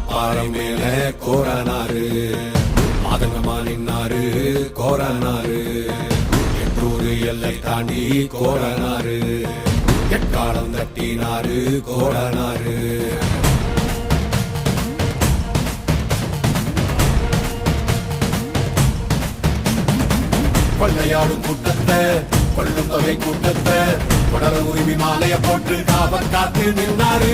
பாறை மேல கோரனாரு மாதங்கமா நின்னாரு கோரனாரு எட்டூரு எல்லை தாண்டி கோரனாரு எக்காலம் தட்டினாரு கோரனாரு கொள்ளையாடும் கூட்டத்தை கொள்ளும் தொகை கூட்டத்தை தொடர உரிமை மாலைய போட்டு காவல் காத்து நின்றாரு.